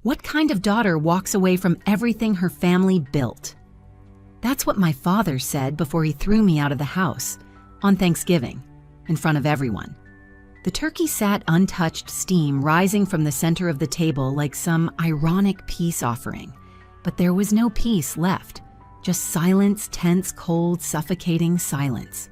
What kind of daughter walks away from everything her family built? That's what my father said before he threw me out of the house on Thanksgiving, in front of everyone. The turkey sat untouched, steam rising from the center of the table like some ironic peace offering. But there was no peace left, just silence, tense, cold, suffocating silence.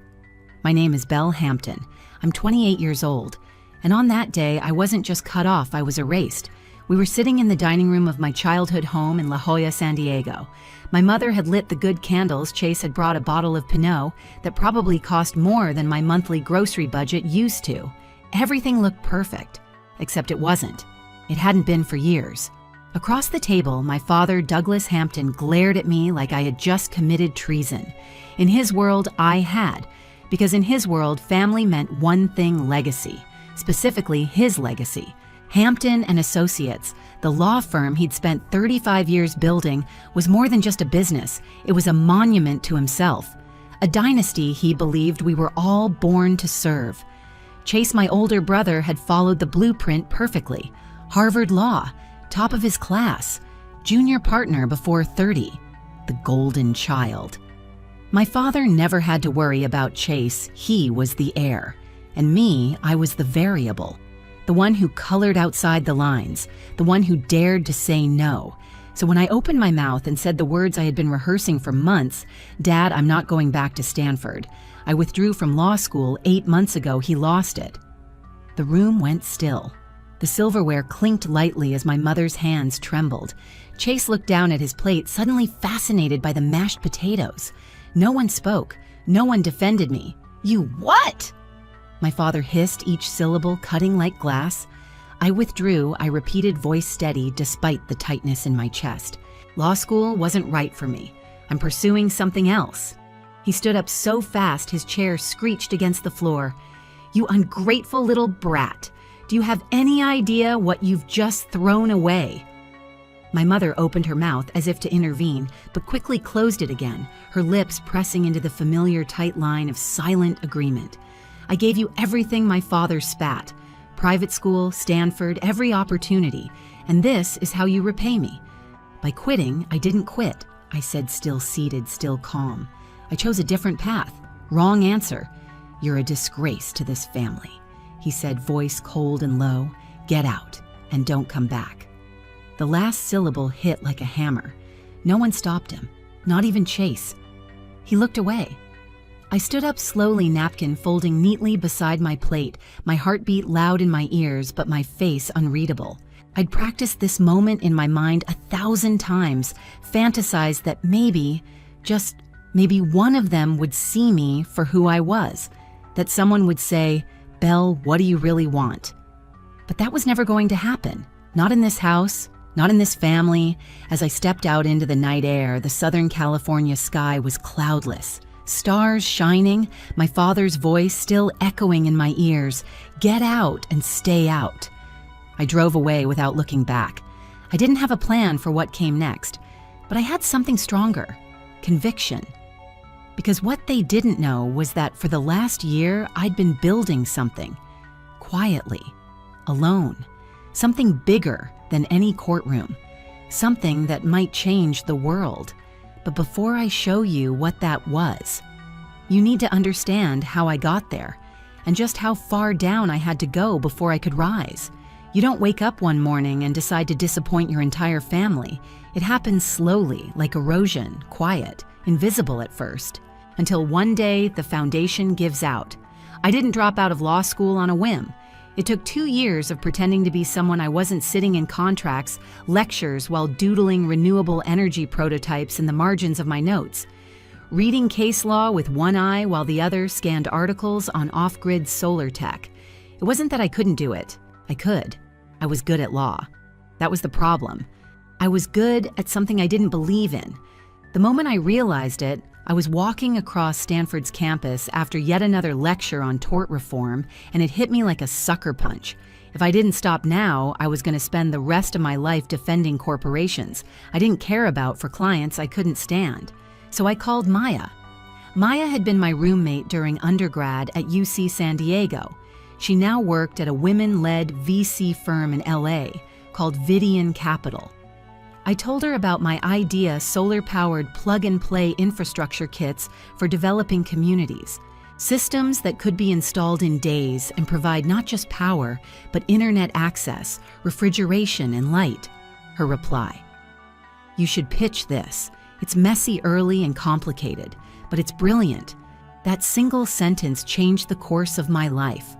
My name is Belle Hampton. I'm 28 years old, and on that day, I wasn't just cut off, I was erased. We were sitting in the dining room of my childhood home in La Jolla, San Diego. My mother had lit the good candles. Chase had brought a bottle of Pinot that probably cost more than my monthly grocery budget used to. Everything looked perfect, except it wasn't. It hadn't been for years. Across the table, my father, Douglas Hampton, glared at me like I had just committed treason. In his world, I had, because in his world, family meant one thing: legacy, specifically his legacy. Hampton and Associates, the law firm he'd spent 35 years building, was more than just a business. It was a monument to himself, a dynasty he believed we were all born to serve. Chase, my older brother, had followed the blueprint perfectly. Harvard Law, top of his class, junior partner before 30, the golden child. My father never had to worry about Chase. He was the heir. And me, I was the variable. The one who colored outside the lines, the one who dared to say no. So when I opened my mouth and said the words I had been rehearsing for months, "Dad, I'm not going back to Stanford. I withdrew from law school 8 months ago," he lost it. The room went still. The silverware clinked lightly as my mother's hands trembled. Chase looked down at his plate, suddenly fascinated by the mashed potatoes. No one spoke. No one defended me. "You what?" My father hissed, each syllable cutting like glass. I withdrew, I repeated, voice steady despite the tightness in my chest. Law school wasn't right for me. I'm pursuing something else. He stood up so fast his chair screeched against the floor. "You ungrateful little brat. Do you have any idea what you've just thrown away?" My mother opened her mouth as if to intervene, but quickly closed it again, her lips pressing into the familiar tight line of silent agreement. "I gave you everything my father spat. Private school, Stanford, every opportunity. And this is how you repay me." By quitting, I didn't quit, I said, still seated, still calm. I chose a different path. Wrong answer. "You're a disgrace to this family," he said, voice cold and low. "Get out and don't come back." The last syllable hit like a hammer. No one stopped him, not even Chase. He looked away. I stood up slowly, napkin folding neatly beside my plate, my heartbeat loud in my ears, but my face unreadable. I'd practiced this moment in my mind 1,000 times, fantasized that maybe, just maybe one of them would see me for who I was, that someone would say, "Belle, what do you really want?" But that was never going to happen. Not in this house, not in this family. As I stepped out into the night air, the Southern California sky was cloudless. Stars shining, my father's voice still echoing in my ears. "Get out and stay out." I drove away without looking back. I didn't have a plan for what came next, but I had something stronger: conviction. Because what they didn't know was that for the last year, I'd been building something. Quietly. Alone. Something bigger than any courtroom. Something that might change the world. But before I show you what that was, you need to understand how I got there and just how far down I had to go before I could rise. You don't wake up one morning and decide to disappoint your entire family. It happens slowly, like erosion, quiet, invisible at first, until one day the foundation gives out. I didn't drop out of law school on a whim. It took 2 years of pretending to be someone I wasn't, sitting in contracts, lectures while doodling renewable energy prototypes in the margins of my notes, reading case law with one eye while the other scanned articles on off-grid solar tech. It wasn't that I couldn't do it. I could. I was good at law. That was the problem. I was good at something I didn't believe in. The moment I realized it, I was walking across Stanford's campus after yet another lecture on tort reform, and it hit me like a sucker punch. If I didn't stop now, I was going to spend the rest of my life defending corporations I didn't care about for clients I couldn't stand. So I called Maya. Maya had been my roommate during undergrad at UC San Diego. She now worked at a women-led VC firm in LA called Vidian Capital. I told her about my idea solar-powered plug-and-play infrastructure kits for developing communities, systems that could be installed in days and provide not just power, but internet access, refrigeration, and light. Her reply: "You should pitch this. It's messy early and complicated, but it's brilliant." That single sentence changed the course of my life.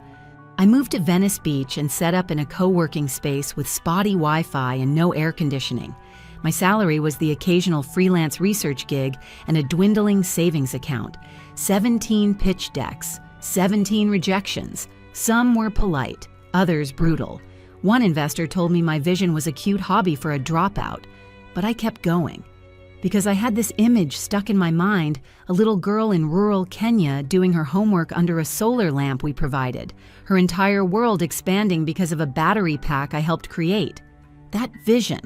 I moved to Venice Beach and set up in a co-working space with spotty Wi-Fi and no air conditioning. My salary was the occasional freelance research gig and a dwindling savings account. 17 pitch decks, 17 rejections. Some were polite, others brutal. One investor told me my vision was a cute hobby for a dropout, but I kept going. Because I had this image stuck in my mind, a little girl in rural Kenya doing her homework under a solar lamp we provided, her entire world expanding because of a battery pack I helped create. That vision.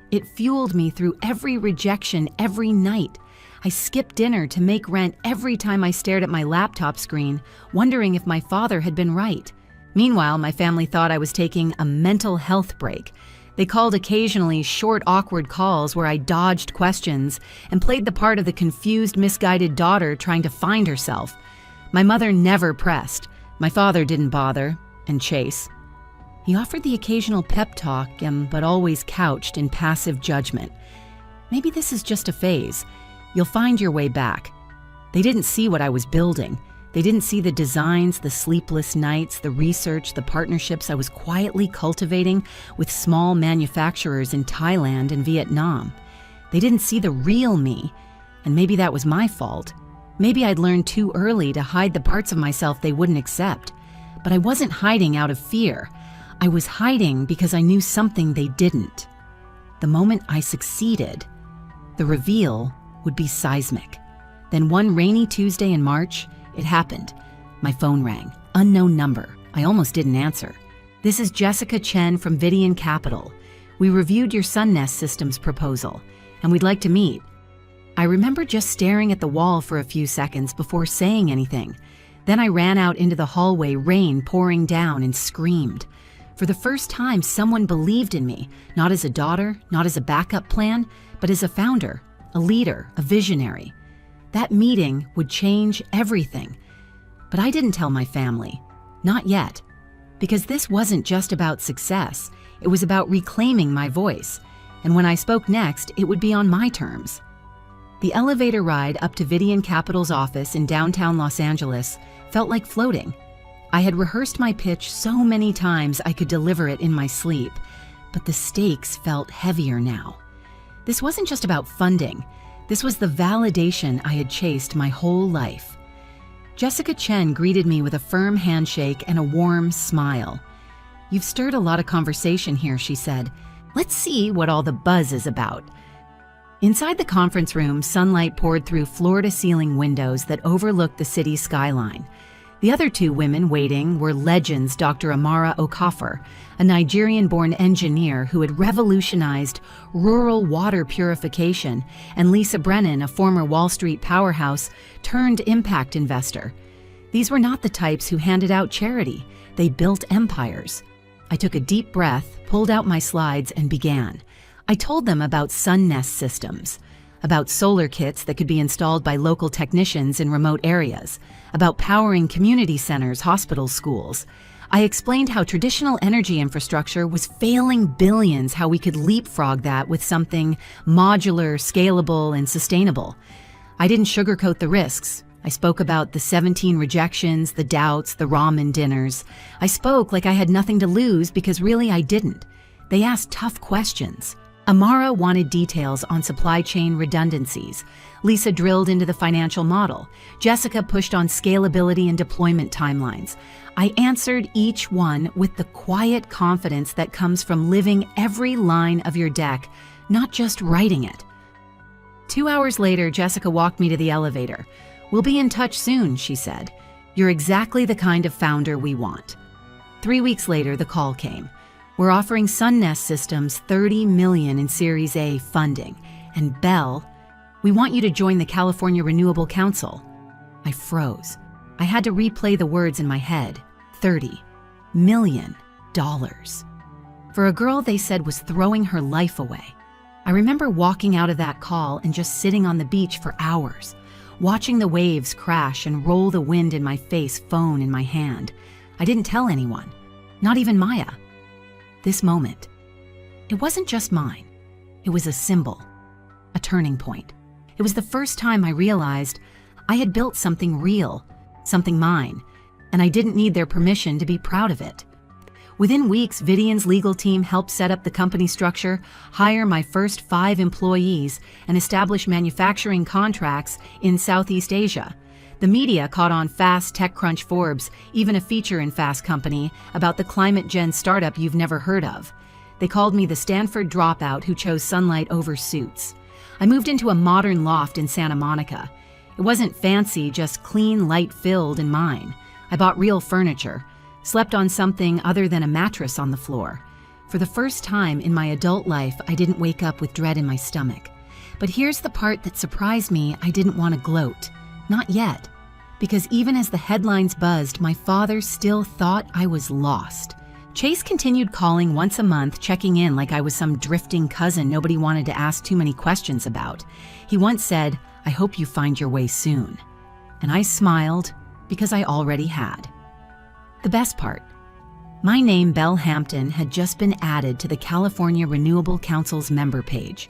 It fueled me through every rejection every night. I skipped dinner to make rent every time I stared at my laptop screen, wondering if my father had been right. Meanwhile, my family thought I was taking a mental health break. They called occasionally short, awkward calls where I dodged questions and played the part of the confused, misguided daughter trying to find herself. My mother never pressed. My father didn't bother and chase. He offered the occasional pep talk, but always couched in passive judgment. Maybe this is just a phase. You'll find your way back. They didn't see what I was building. They didn't see the designs, the sleepless nights, the research, the partnerships I was quietly cultivating with small manufacturers in Thailand and Vietnam. They didn't see the real me, and maybe that was my fault. Maybe I'd learned too early to hide the parts of myself they wouldn't accept. But I wasn't hiding out of fear. I was hiding because I knew something they didn't. The moment I succeeded, the reveal would be seismic. Then one rainy Tuesday in March, it happened. My phone rang. Unknown number. I almost didn't answer. "This is Jessica Chen from Vidian Capital. We reviewed your SunNest Systems proposal, and we'd like to meet." I remember just staring at the wall for a few seconds before saying anything. Then I ran out into the hallway, rain pouring down, and screamed. For the first time, someone believed in me, not as a daughter, not as a backup plan, but as a founder, a leader, a visionary. That meeting would change everything. But I didn't tell my family. Not yet. Because this wasn't just about success. It was about reclaiming my voice. And when I spoke next, it would be on my terms. The elevator ride up to Vidian Capital's office in downtown Los Angeles felt like floating. I had rehearsed my pitch so many times I could deliver it in my sleep. But the stakes felt heavier now. This wasn't just about funding. This was the validation I had chased my whole life. Jessica Chen greeted me with a firm handshake and a warm smile. "You've stirred a lot of conversation here," she said. "Let's see what all the buzz is about." Inside the conference room, sunlight poured through floor-to-ceiling windows that overlooked the city's skyline. The other two women waiting were legends Dr. Amara Okafor, a Nigerian-born engineer who had revolutionized rural water purification, and Lisa Brennan, a former Wall Street powerhouse turned impact investor. These were not the types who handed out charity. They built empires. I took a deep breath, pulled out my slides, and began. I told them about SunNest Systems, about solar kits that could be installed by local technicians in remote areas, about powering community centers, hospitals, schools. I explained how traditional energy infrastructure was failing billions, how we could leapfrog that with something modular, scalable, and sustainable. I didn't sugarcoat the risks. I spoke about the 17 rejections, the doubts, the ramen dinners. I spoke like I had nothing to lose because really I didn't. They asked tough questions. Amara wanted details on supply chain redundancies. Lisa drilled into the financial model. Jessica pushed on scalability and deployment timelines. I answered each one with the quiet confidence that comes from living every line of your deck, not just writing it. 2 hours later, Jessica walked me to the elevator. "We'll be in touch soon," she said. "You're exactly the kind of founder we want." 3 weeks later, the call came. "We're offering SunNest Systems $30 million in Series A funding. And Bell, we want you to join the California Renewable Council." I froze. I had to replay the words in my head. $30 million. for a girl they said was throwing her life away. I remember walking out of that call and just sitting on the beach for hours, watching the waves crash and roll the wind in my face, phone in my hand. I didn't tell anyone, not even Maya. This moment, it wasn't just mine. It was a symbol, a turning point. It was the first time I realized I had built something real, something mine, and I didn't need their permission to be proud of it. Within weeks, Vidyan's legal team helped set up the company structure, hire my first 5 employees, and establish manufacturing contracts in Southeast Asia. The media caught on fast. TechCrunch, Forbes, even a feature in Fast Company about the climate gen startup you've never heard of. They called me the Stanford dropout who chose sunlight over suits. I moved into a modern loft in Santa Monica. It wasn't fancy, just clean, light-filled and mine. I bought real furniture, slept on something other than a mattress on the floor. For the first time in my adult life, I didn't wake up with dread in my stomach. But here's the part that surprised me. I didn't want to gloat. Not yet. Because even as the headlines buzzed, my father still thought I was lost. Chase continued calling once a month, checking in like I was some drifting cousin nobody wanted to ask too many questions about. He once said, "I hope you find your way soon." And I smiled because I already had. The best part, my name, Belle Hampton, had just been added to the California Renewable Council's member page.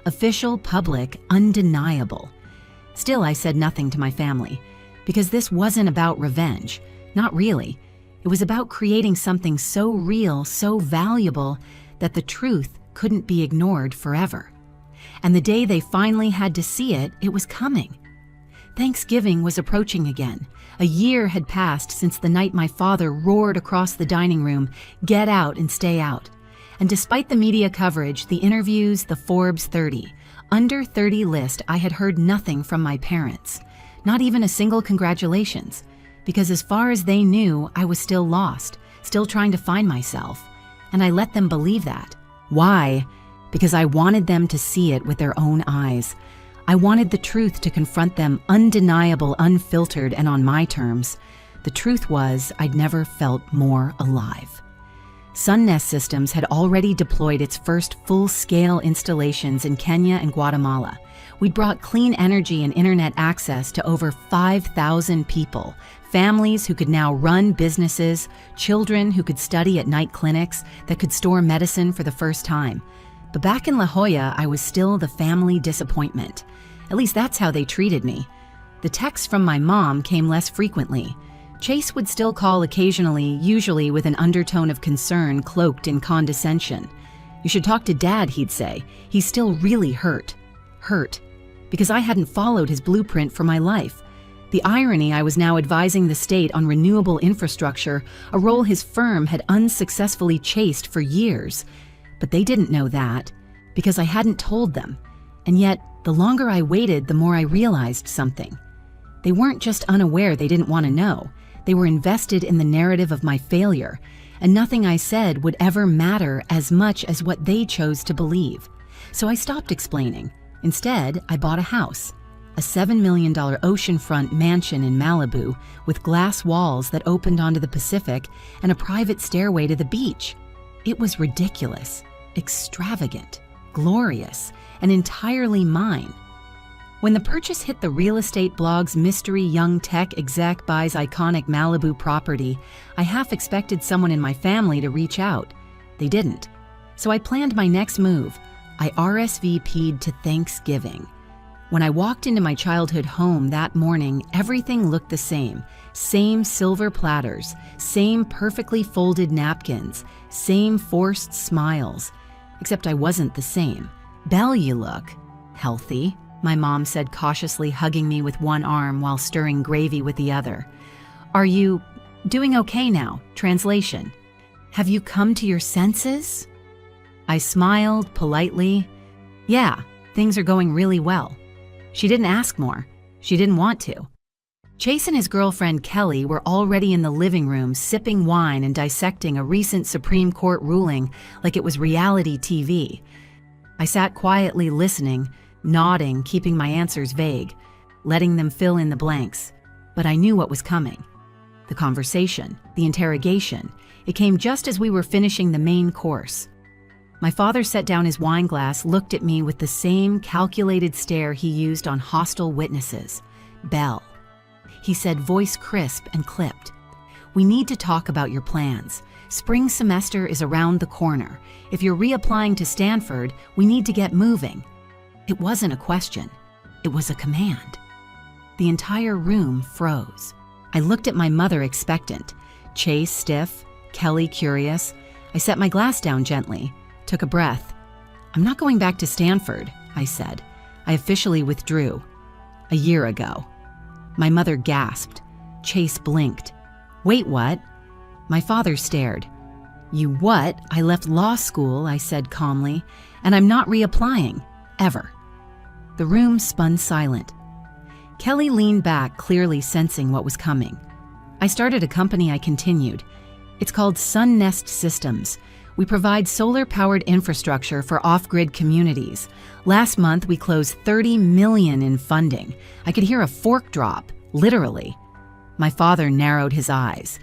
Official, public, undeniable. Still, I said nothing to my family, because this wasn't about revenge. Not really. It was about creating something so real, so valuable, that the truth couldn't be ignored forever. And the day they finally had to see it, it was coming. Thanksgiving was approaching again. A year had passed since the night my father roared across the dining room, "Get out and stay out." And despite the media coverage, the interviews, the Forbes 30, under 30 list, I had heard nothing from my parents. Not even a single congratulations. Because as far as they knew, I was still lost, still trying to find myself. And I let them believe that. Why? Because I wanted them to see it with their own eyes. I wanted the truth to confront them, undeniable, unfiltered, and on my terms. The truth was, I'd never felt more alive. SunNest Systems had already deployed its first full-scale installations in Kenya and Guatemala. We'd brought clean energy and internet access to over 5,000 people, families who could now run businesses, children who could study at night clinics that could store medicine for the first time. But back in La Jolla, I was still the family disappointment. At least that's how they treated me. The texts from my mom came less frequently. Chase would still call occasionally, usually with an undertone of concern cloaked in condescension. "You should talk to Dad," he'd say. "He's still really hurt." Hurt. Because I hadn't followed his blueprint for my life. The irony, I was now advising the state on renewable infrastructure, a role his firm had unsuccessfully chased for years. But they didn't know that, because I hadn't told them. And yet, the longer I waited, the more I realized something. They weren't just unaware they didn't want to know. They were invested in the narrative of my failure, and nothing I said would ever matter as much as what they chose to believe. So I stopped explaining. Instead, I bought a house, a $7 million oceanfront mansion in Malibu with glass walls that opened onto the Pacific and a private stairway to the beach. It was ridiculous, extravagant, glorious, and entirely mine. When the purchase hit the real estate blog's mystery young tech exec buys iconic Malibu property, I half expected someone in my family to reach out. They didn't. So I planned my next move. I RSVP'd to Thanksgiving. When I walked into my childhood home that morning, everything looked the same. Same silver platters, same perfectly folded napkins, same forced smiles. Except I wasn't the same. "Belle, you look healthy," my mom said cautiously, hugging me with one arm while stirring gravy with the other. "Are you doing okay now?" Translation: "Have you come to your senses?" I smiled politely. "Yeah, things are going really well." She didn't ask more. She didn't want to. Chase and his girlfriend Kelly were already in the living room sipping wine and dissecting a recent Supreme Court ruling like it was reality TV. I sat quietly listening, nodding, keeping my answers vague, letting them fill in the blanks. But I knew what was coming. The conversation, the interrogation. It came just as we were finishing the main course. My father set down his wine glass, looked at me with the same calculated stare he used on hostile witnesses. Belle. He said, voice crisp and clipped. We need to talk about your plans. Spring semester is around the corner. If you're reapplying to Stanford, we need to get moving. It wasn't a question. It was a command. The entire room froze. I looked at my mother expectant. Chase stiff, Kelly curious. I set my glass down gently, took a breath. I'm not going back to Stanford, I said. I officially withdrew. A year ago. My mother gasped. Chase blinked. Wait, what? My father stared. You what? I left law school, I said calmly, and I'm not reapplying. Ever. The room spun silent. Kelly leaned back, clearly sensing what was coming. I started a company, I continued. It's called Sun Nest Systems. We provide solar-powered infrastructure for off-grid communities. Last month, we closed $30 million in funding. I could hear a fork drop, literally. My father narrowed his eyes.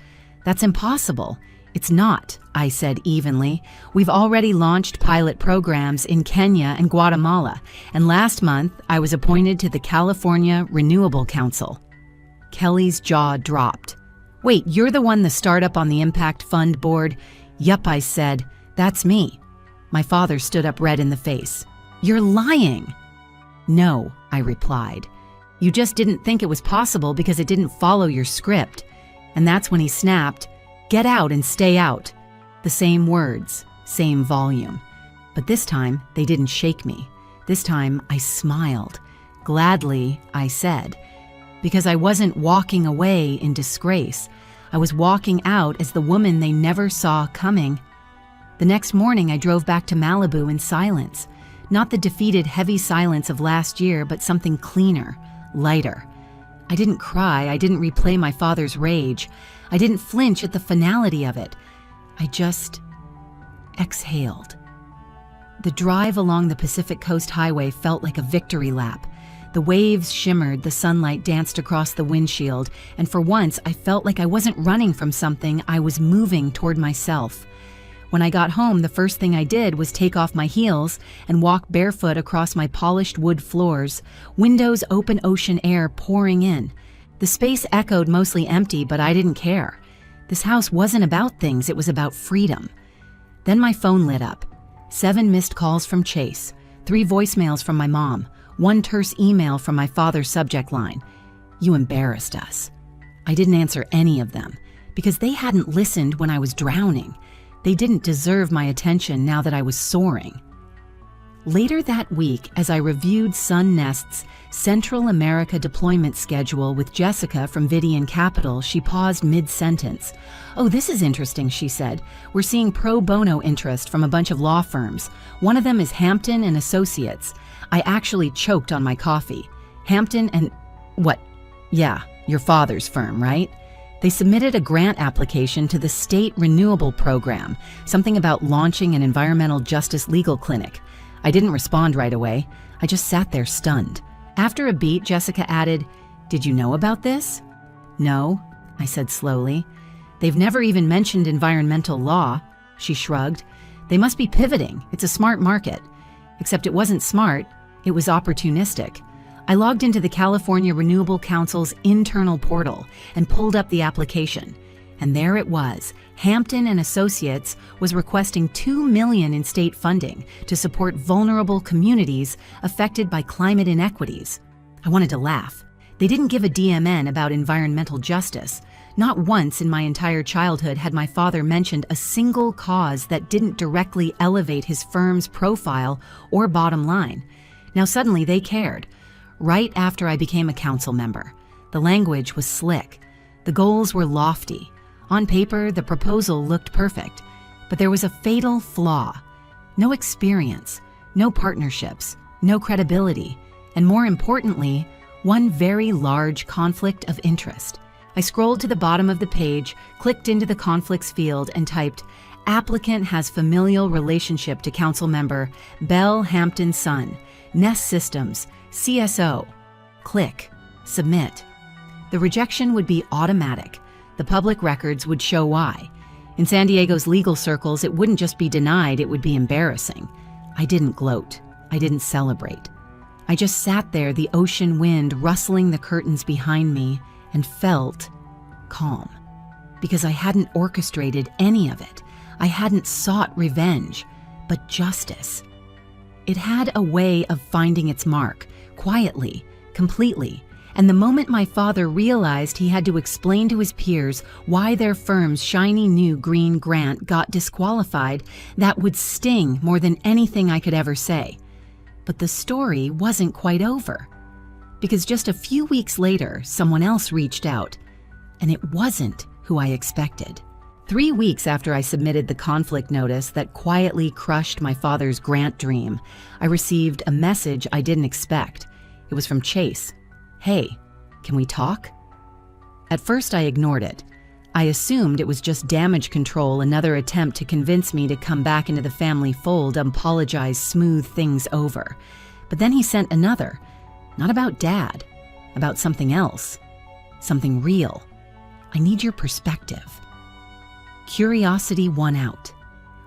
That's impossible. It's not, I said evenly. We've already launched pilot programs in Kenya and Guatemala, and last month, I was appointed to the California Renewable Council. Kelly's jaw dropped. Wait, you're the one, the startup on the Impact Fund board? Yup, I said. That's me. My father stood up red in the face. You're lying. No, I replied. You just didn't think it was possible because it didn't follow your script. And that's when he snapped, get out and stay out. The same words, same volume. But this time, they didn't shake me. This time, I smiled. Gladly, I said. Because I wasn't walking away in disgrace. I was walking out as the woman they never saw coming. The next morning, I drove back to Malibu in silence. Not the defeated, heavy silence of last year, but something cleaner, lighter. I didn't cry. I didn't replay my father's rage. I didn't flinch at the finality of it. I just exhaled. The drive along the Pacific Coast Highway felt like a victory lap. The waves shimmered, the sunlight danced across the windshield, and for once I felt like I wasn't running from something, I was moving toward myself. When I got home, the first thing I did was take off my heels and walk barefoot across my polished wood floors, windows open, ocean air pouring in. The space echoed, mostly empty, but I didn't care. This house wasn't about things, it was about freedom. Then my phone lit up. 7 missed calls from Chase, 3 voicemails from my mom, 1 terse email from my father's subject line. You embarrassed us. I didn't answer any of them because they hadn't listened when I was drowning. They didn't deserve my attention now that I was soaring. Later that week, as I reviewed Sun Nest's Central America deployment schedule with Jessica from Vidian Capital, she paused mid-sentence. Oh, this is interesting, she said. We're seeing pro bono interest from a bunch of law firms. One of them is Hampton and Associates. I actually choked on my coffee. Hampton and... what? Yeah, your father's firm, right? They submitted a grant application to the State Renewable Program, something about launching an environmental justice legal clinic. I didn't respond right away. I just sat there stunned. After a beat, Jessica added, Did you know about this? No, I said slowly. They've never even mentioned environmental law. She shrugged. They must be pivoting. It's a smart market. Except it wasn't smart. It was opportunistic. I logged into the California Renewable Council's internal portal and pulled up the application. And there it was. Hampton and Associates was requesting $2 million in state funding to support vulnerable communities affected by climate inequities. I wanted to laugh. They didn't give a DMN about environmental justice. Not once in my entire childhood had my father mentioned a single cause that didn't directly elevate his firm's profile or bottom line. Now suddenly they cared. Right after I became a council member. The language was slick. The goals were lofty. On paper, the proposal looked perfect. But there was a fatal flaw. No experience, no partnerships, no credibility, and more importantly, one very large conflict of interest. I scrolled to the bottom of the page, clicked into the conflicts field, and typed, Applicant has familial relationship to council member Belle Hampton Sun, Nest Systems, CSO. Click. Submit. The rejection would be automatic. The public records would show why. In San Diego's legal circles, it wouldn't just be denied, it would be embarrassing. I didn't gloat. I didn't celebrate. I just sat there, the ocean wind rustling the curtains behind me, and felt calm. Because I hadn't orchestrated any of it. I hadn't sought revenge, but justice. It had a way of finding its mark, quietly, completely. And the moment my father realized he had to explain to his peers why their firm's shiny new green grant got disqualified, that would sting more than anything I could ever say. But the story wasn't quite over. Because just a few weeks later, someone else reached out, and it wasn't who I expected. 3 weeks after I submitted the conflict notice that quietly crushed my father's grant dream, I received a message I didn't expect. It was from Chase. "Hey, can we talk?" At first I ignored it. I assumed it was just damage control, another attempt to convince me to come back into the family fold, apologize, smooth things over. But then he sent another. Not about Dad, about something else. Something real. I need your perspective. Curiosity won out.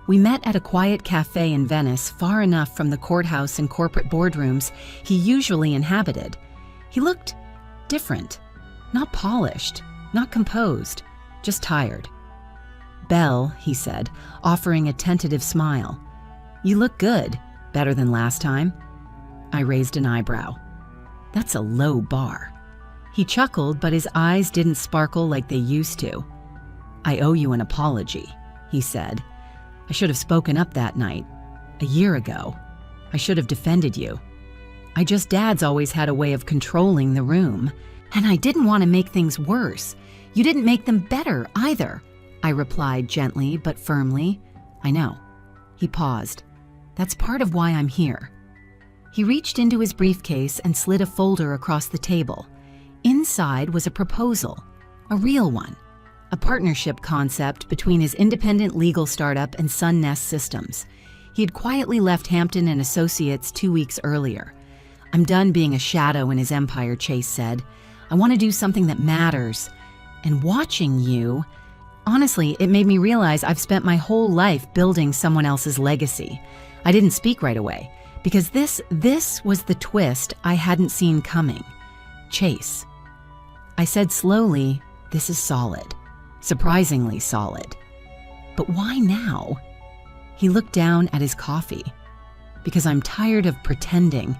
We met at a quiet cafe in Venice, far enough from the courthouse and corporate boardrooms he usually inhabited. He looked different. Not polished, not composed, just tired. "Belle," he said, offering a tentative smile. "You look good, better than last time." I raised an eyebrow. That's a low bar. He chuckled, but his eyes didn't sparkle like they used to. "I owe you an apology," he said. "I should have spoken up that night. A year ago. I should have defended you. Dad's always had a way of controlling the room. And I didn't want to make things worse. You didn't make them better either," I replied gently but firmly. "I know." He paused. "That's part of why I'm here." He reached into his briefcase and slid a folder across the table. Inside was a proposal, a real one, a partnership concept between his independent legal startup and SunNest Systems. He had quietly left Hampton and Associates 2 weeks earlier. "I'm done being a shadow in his empire," Chase said. "I want to do something that matters. And watching you, honestly, it made me realize I've spent my whole life building someone else's legacy." I didn't speak right away, because this was the twist I hadn't seen coming. "Chase." I said slowly, "This is solid. Surprisingly solid. But why now?" He looked down at his coffee. "Because I'm tired of pretending.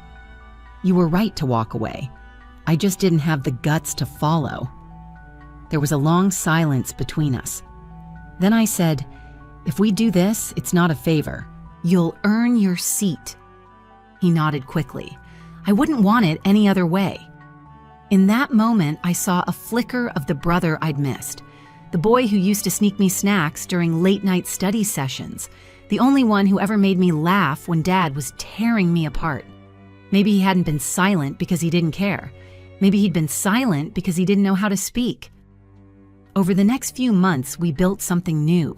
You were right to walk away. I just didn't have the guts to follow." There was a long silence between us. Then I said, "If we do this, it's not a favor. You'll earn your seat." He nodded quickly. I wouldn't want it any other way. In that moment, I saw a flicker of the brother I'd missed. The boy who used to sneak me snacks during late-night study sessions. The only one who ever made me laugh when Dad was tearing me apart. Maybe he hadn't been silent because he didn't care. Maybe he'd been silent because he didn't know how to speak. Over the next few months, we built something new.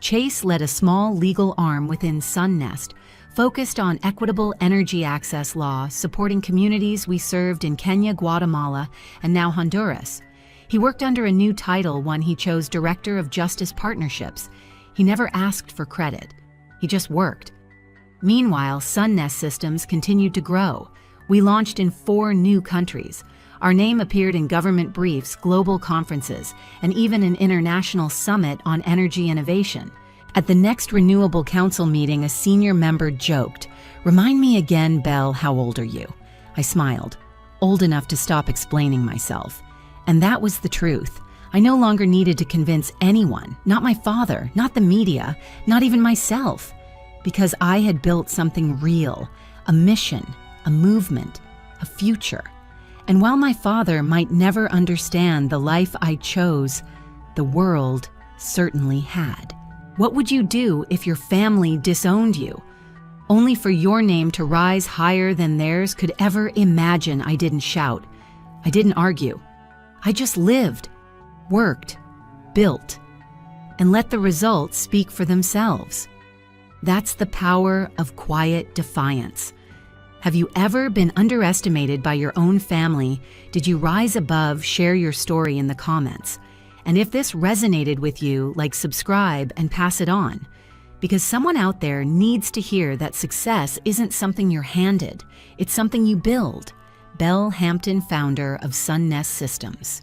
Chase led a small legal arm within SunNest, focused on equitable energy access law, supporting communities we served in Kenya, Guatemala, and now Honduras. He worked under a new title, one he chose Director of Justice Partnerships. He never asked for credit. He just worked. Meanwhile, SunNest Systems continued to grow. We launched in 4 new countries. Our name appeared in government briefs, global conferences, and even an international summit on energy innovation. At the next Renewable Council meeting, a senior member joked, "Remind me again, Belle, how old are you?" I smiled, old enough to stop explaining myself. And that was the truth. I no longer needed to convince anyone, not my father, not the media, not even myself, because I had built something real, a mission, a movement, a future. And while my father might never understand the life I chose, the world certainly had. What would you do if your family disowned you? Only for your name to rise higher than theirs could ever imagine. I didn't shout. I didn't argue. I just lived, worked, built, and let the results speak for themselves. That's the power of quiet defiance. Have you ever been underestimated by your own family? Did you rise above? Share your story in the comments. And if this resonated with you, like, subscribe and pass it on, because someone out there needs to hear that success isn't something you're handed, it's something you build. Belle Hampton, founder of Sun Nest Systems.